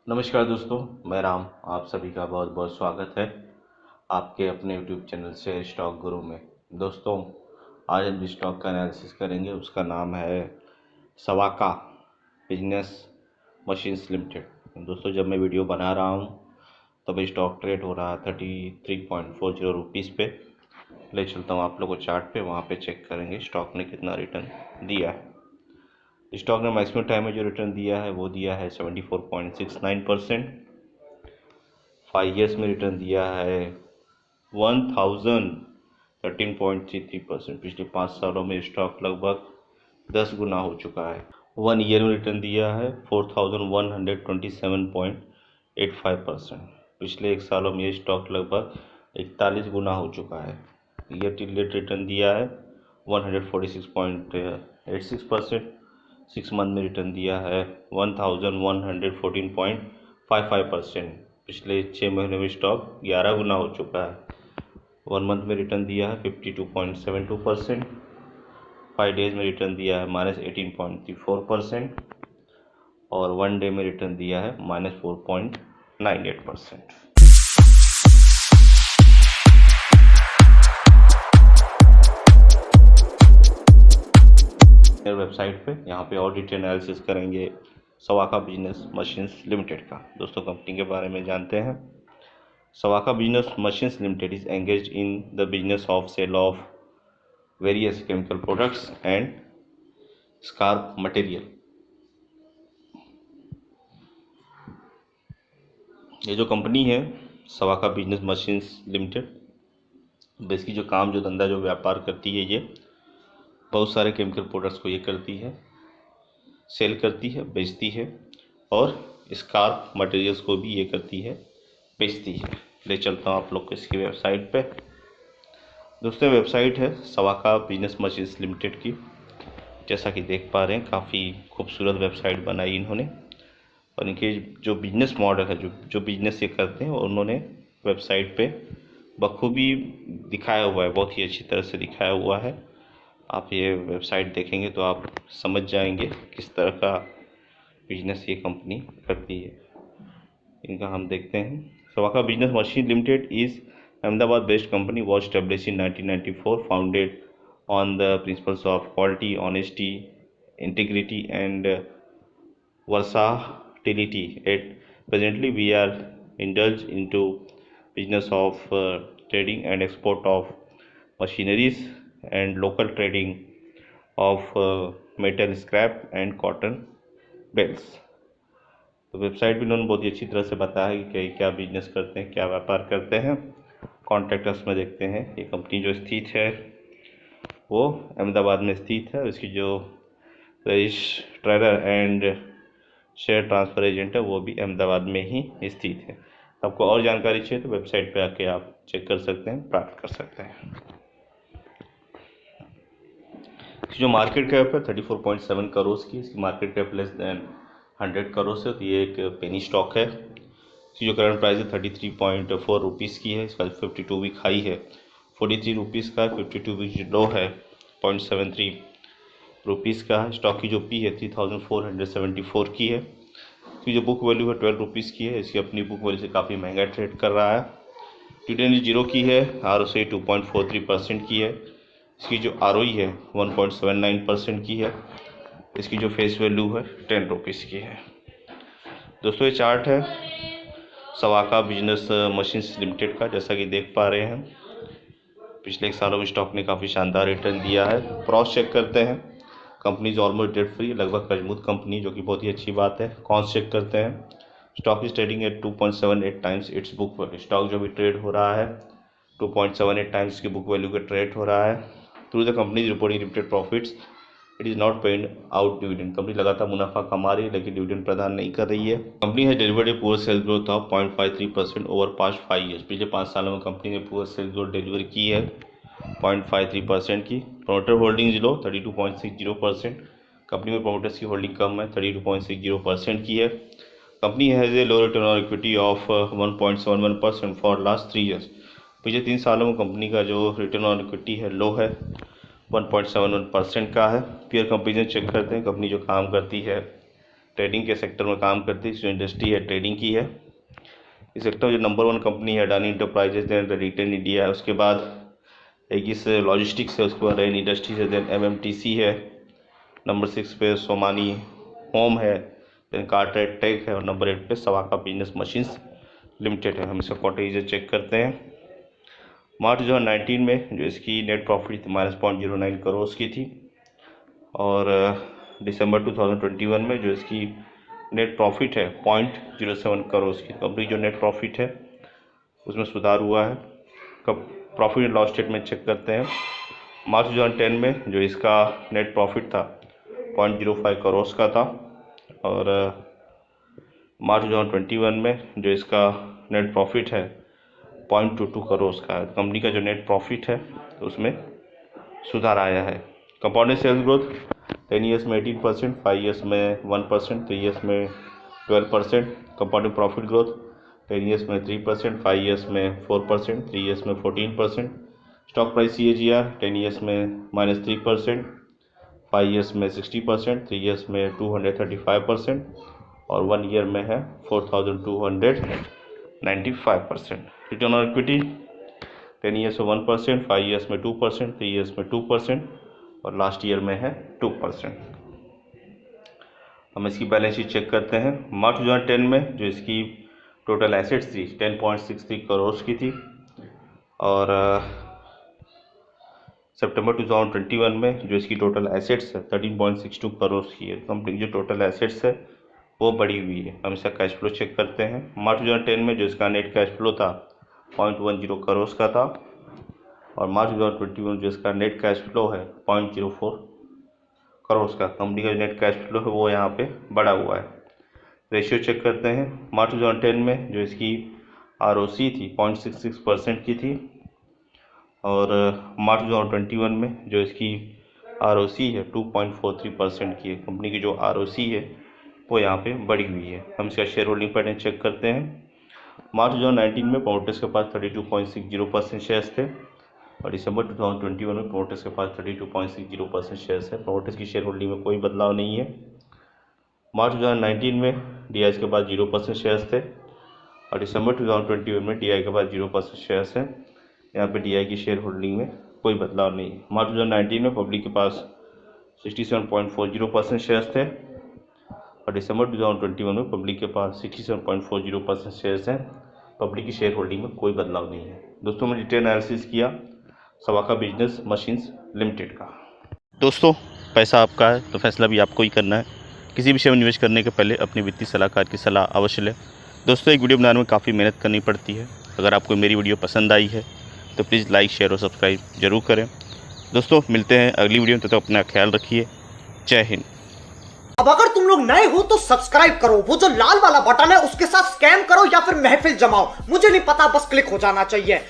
नमस्कार दोस्तों, मैं राम। आप सभी का बहुत बहुत स्वागत है आपके अपने यूट्यूब चैनल से स्टॉक गुरु में। दोस्तों, आज हम जिस स्टॉक का एनालिसिस करेंगे उसका नाम है सवाका बिजनेस मशीन्स लिमिटेड। दोस्तों, जब मैं वीडियो बना रहा हूँ तब स्टॉक ट्रेड हो रहा है 33.40 रुपीज़ पे। ले चलता हूँ आप लोग को चार्ट पे, वहाँ पे चेक करेंगे स्टॉक ने कितना रिटर्न दिया है। स्टॉक ने मैक्सिमम टाइम में जो रिटर्न दिया है वो दिया है 74.69%। 5 ईयर्स में रिटर्न दिया है 1013.33%। पिछले 5 सालों में स्टॉक लगभग 10 गुना हो चुका है। 1 ईयर में रिटर्न दिया है 4127.85%। पिछले 1 सालों में ये स्टॉक लगभग 41 गुना हो चुका है। ईयर टिल डेट रिटर्न दिया है 146.86%। 6 मंथ में रिटर्न दिया है 1114.55%। पिछले 6 महीने में स्टॉक 11 गुना हो चुका है। 1 मंथ में रिटर्न दिया है 52.72%। 5 डेज में रिटर्न दिया है -18.34% और 1 डे में रिटर्न दिया है -4.98%। वेबसाइट पे यहाँ पे और डिटेल एनालिसिस करेंगे सवाका बिजनेस मशीन्स लिमिटेड का। दोस्तों, कंपनी के बारे में जानते हैं। Savaka business machines limited is engage in the business of sale of various chemical products and scrap material. ये जो कंपनी है Savaka business machines limited, basically जो काम, जो धंधा, जो व्यापार करती है, ये बहुत सारे केमिकल प्रोडक्ट्स को ये करती है, सेल करती है, बेचती है और स्कार्प मटेरियल्स को भी ये करती है, बेचती है। ले चलता हूँ आप लोग को इसकी वेबसाइट पे। दोस्तों, वेबसाइट है सवाका बिजनेस मशीन्स लिमिटेड की। जैसा कि देख पा रहे हैं, काफ़ी खूबसूरत वेबसाइट बनाई इन्होंने और इनके जो बिजनेस मॉडल है, जो बिजनेस ये करते हैं, उन्होंने वेबसाइट पे बखूबी दिखाया हुआ है, बहुत ही अच्छी तरह से दिखाया हुआ है। आप ये वेबसाइट देखेंगे तो आप समझ जाएंगे किस तरह का बिजनेस ये कंपनी करती है। इनका हम देखते हैं। Savaka business machine limited is Ahmedabad based company, was established in 1994, founded on the principles of quality, honesty, integrity and versatility. At presently, we are indulged into business of trading and export of machineries and local trading of metal scrap and cotton bales. तो website भी इन्होंने बहुत ही अच्छी तरह से बताया है कि क्या बिजनेस करते हैं, क्या व्यापार करते हैं। कॉन्टैक्ट अस में देखते हैं। ये कंपनी जो स्थित है वो अहमदाबाद में स्थित है। इसकी जो registrar and share transfer agent है वो भी अहमदाबाद में ही स्थित है। आपको और जानकारी चाहिए तो वेबसाइट पे आके आप चेक कर सकते हैं, प्राप्त कर सकते हैं। इसकी जो मार्केट कैप है 34.7 करोड़ की। इसकी market cap less than 100 crore से, तो ये एक पेनी स्टॉक है। इसकी जो करंट प्राइस है 33.4 रुपीज़ की है। इसका 52 वीक हाई है 43 रुपीज़ का, 52 वीक लो है 0.73 रुपीज़ का है। स्टॉक की जो पी है 3474 की है। इसकी जो बुक वैल्यू है 12 रुपीज़ की है। इसकी अपनी बुक वैल्यू से काफ़ी महंगा ट्रेड कर रहा है। डिविडेंड 0 की है। ROCE 2.43% की है। इसकी जो ROE है 1.79% की है। इसकी जो फेस वैल्यू है 10 रुपीज़ की है। दोस्तों, ये चार्ट है सवाका बिजनेस मशीन्स लिमिटेड का। जैसा कि देख पा रहे हैं, पिछले 1 सालों में स्टॉक ने काफ़ी शानदार रिटर्न दिया है। क्रॉस चेक करते हैं। Company is almost debt free, लगभग मजबूत कंपनी, जो कि बहुत ही अच्छी बात है। कॉन्स चेक करते हैं। Stock is trading at 2.78 times it's book value. Stock जो भी ट्रेड हो रहा है 2.78 टाइम्स की बुक वैल्यू का ट्रेड हो रहा है। Through the company is reporting limited profits, it is not paid out dividend. Company लगातार मुनाफा कमा रही है लेकिन डिविडेंड प्रदान नहीं कर रही है। कंपनी है delivered a poor sales growth of 0.53% over past 5 years. पिछले 5 सालों में कंपनी ने पुअर सेल्स ग्रोथ डिलीवर की है 0.53% की। प्रोमोटर होल्डिंग लो 32.60%। कंपनी में प्रोमोटर्स की होल्डिंग कम है, 32.60% की है। Company has a low return on equity of 1.71% for last 3 years. पिछले 3 सालों में कंपनी का जो रिटर्न ऑन इक्विटी है लो है, 1.71% का है। पीयर कंपैरिजन चेक करते हैं। कंपनी जो काम करती है ट्रेडिंग के सेक्टर में काम करती है, जो इंडस्ट्री है ट्रेडिंग की है। इस सेक्टर में जो नंबर 1 कंपनी है Adani enterprises, then retail India है, उसके बाद एक इस लॉजिस्टिक्स है, उसके बाद रेन इंडस्ट्रीज है, देन एमएमटीसी है, नंबर 6 पे सोमानी होम है, देन कार्टरेट टेक है, और नंबर 8 पे सवाका बिजनेस मशीन्स लिमिटेड है। हम इसका क्वार्टर चेक करते हैं। मार्च 2019 में जो इसकी नेट प्रॉफिट थी -0.09 करोड़ की थी, और दिसंबर 2021 में जो इसकी नेट प्रॉफिट है 0.07 करोड़ की। कंपनी जो नेट प्रॉफिट है उसमें सुधार हुआ है। कब profit and loss statement check करते हैं। मार्च 2010 में जो इसका नेट प्रॉफिट था 0.05 करोड़ का था, और मार्च 2021 में जो इसका नेट प्रॉफिट है 0.22 करोड़ का है। कंपनी का जो नेट प्रॉफिट है उसमें सुधार आया है। कंपाउंडेड सेल्स ग्रोथ 10 ईयर्स में 18%, 5 ईयर्स में 1%, 3 ईयर्स में 12%। कंपाउंडेड प्रॉफिट ग्रोथ 10 ईयर्स में 3%, 5 ईयर्स में 4%, 3 ईयर्स में 14%। स्टॉक प्राइस CAGR 10 ईयर्स में -3%, 5 ईयर्स में 60%, 3 ईयर्स में 235%, और 1 ईयर में है 4295%। रिटर्न ऑन इक्विटी 10 ईयर्स में 1%, 5 ईयर्स में 2%, 3 ईयर्स में 2%, और लास्ट ईयर में है 2%। हम इसकी बैलेंस शीट चेक करते हैं। मार्च 2010 में जो इसकी टोटल एसेट्स थी 10.63 करोड़ की थी, और सितंबर 2021 में जो इसकी टोटल एसेट्स है 13.62 करोड़ की है। कंपनी की जो टोटल एसेट्स है वो बढ़ी हुई है। हम इसका कैश फ्लो चेक करते हैं। मार्च 2010 में जो इसका नेट कैश फ्लो था 0.10 करोड़ का था, और मार्च 2021 जो इसका नेट कैश फ्लो है 0.04 करोड़ का। कंपनी का जो नेट कैश फ्लो है वो यहाँ पे बढ़ा हुआ है। रेशियो चेक करते हैं। मार्च 2010 में जो इसकी ROC थी 0.66% की थी, और मार्च 2021 में जो इसकी ROC है 2.43% की है। कंपनी की जो ROC है वो यहाँ पे बढ़ी हुई है। हम इसका शेयर होल्डिंग पैटर्न चेक करते हैं। मार्च 2019 में प्रोमोटर्स के पास 32.60% शेयर्स थे, और दिसंबर 2021 में प्रोमोटर्स के पास 32.60% शेयर्स है। प्रोमोटर्स की शेयर होल्डिंग में कोई बदलाव नहीं है। मार्च 2019 में DIs के पास 0% शेयर्स थे, और दिसंबर 2021 में DI के पास 0% शेयर्स हैं। यहाँ पे DI की शेयर होल्डिंग में कोई बदलाव नहीं है। मार्च 2019 में पब्लिक के पास 67.40% शेयर्स थे, और दिसंबर 2021 में पब्लिक के पास 67.40% शेयर्स हैं। पब्लिक की शेयर होल्डिंग में कोई बदलाव नहीं है। दोस्तों, मैं डिटेल एनालिसिस किया सवाका बिजनेस मशीन्स लिमिटेड का। दोस्तों, पैसा आपका है तो फैसला भी आपको ही करना है। किसी विषय में निवेश करने के पहले अपने वित्तीय सलाहकार की सलाह अवश्य लें। दोस्तों, एक वीडियो बनाने में काफ़ी मेहनत करनी पड़ती है। अगर आपको मेरी वीडियो पसंद आई है तो प्लीज़ लाइक, शेयर और सब्सक्राइब जरूर करें। दोस्तों, मिलते हैं अगली वीडियो में, तब तक अपना ख्याल रखिए। जय हिंद। अब अगर तुम लोग नए हो तो सब्सक्राइब करो, वो जो लाल वाला बटन है उसके साथ स्कैम करो या फिर महफिल जमाओ, मुझे नहीं पता, बस क्लिक हो जाना चाहिए।